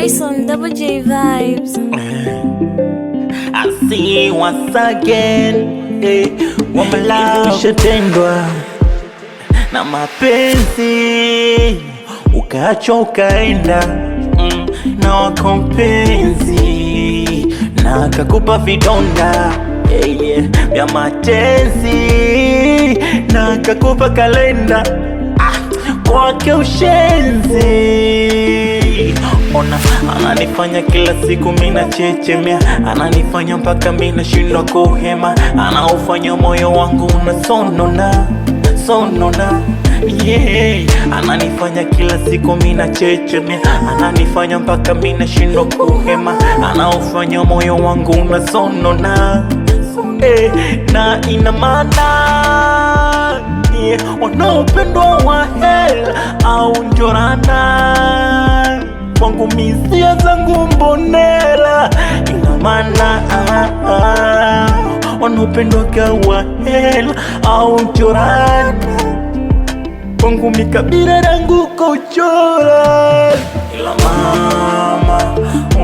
Bryson, Double J Vibes. I see you once again, ushatendwa na mapenzi, ukaachwa ukaenda na wakompenzi, na kakupa vidonda vya matenzi, na kakupa kalenda kwake ushenzi. Ona, ananifanya kila siku mina chechemea, ananifanya mpaka mina shindwa kuhema, anaufanya moyo wangu unasonona, sonona, yeah. Ananifanya kila siku mina chechemea, ananifanya mpaka mina shindwa kuhema, anaufanya moyo wangu unasonona, na ina maana wanaopendwa wa hell au njorana, kwangu misia zangu mbonela. Ina maana wanaopendwa wa hell au njorana, kwangu mikabila rangu kochora. Ila mama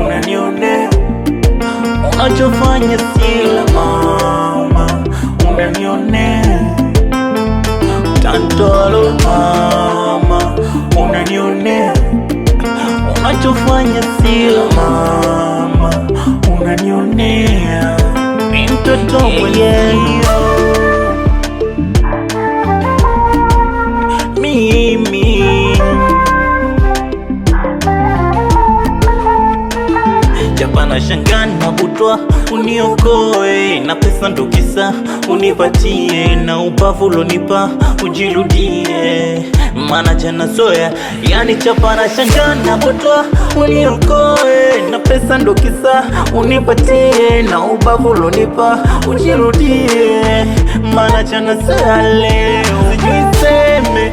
unanionea, unachofanya sila mama unanionea, tantolo mama unanionea, unachofanya sila mama unanionea, ni mtoto mwenyewe mimi. Japana shangana butwa uniokoe, na pesa ndo kisa unipatie, na ubavu ulonipa ujirudie, mana jana soya. Yani chapana shangana butwa uniokoe, na pesa ndo kisa unipatie, na ubavu ulonipa ujirudie, mana jana soya. Leo sijui seme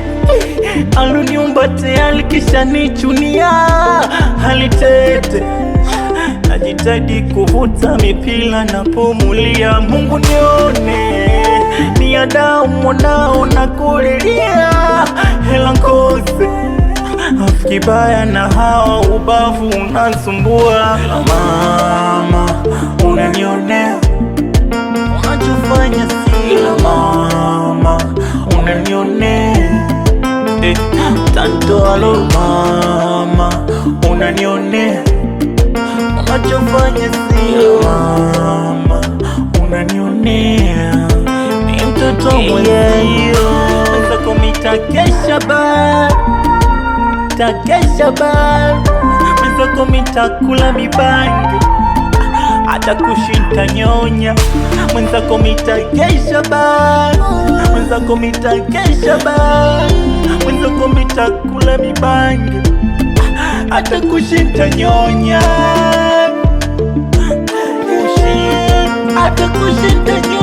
aluniumbate, alikisha nichunia halitete, najitahidi kuvuta mipila na pumulia. Mungu nione, ni adau mwanao na kulilia, hela nkose afikibaya na hawa ubavu unasumbua. Mama unanionea, unachofanya sila mama unanionea, tantolo mama unanionea, unachofanya sio mama unanionea, ni mtoto mwenyewe. Mwenzako mitakesha bar, takesha bar, mwenzako mitakula mibangi, hata kushinda nyonya. Mwenzako mitakesha bar, mwenzako mitakesha bar, mwenzako mitakula mibangi, hata kushinda nyonya, hata kushinda nyonya.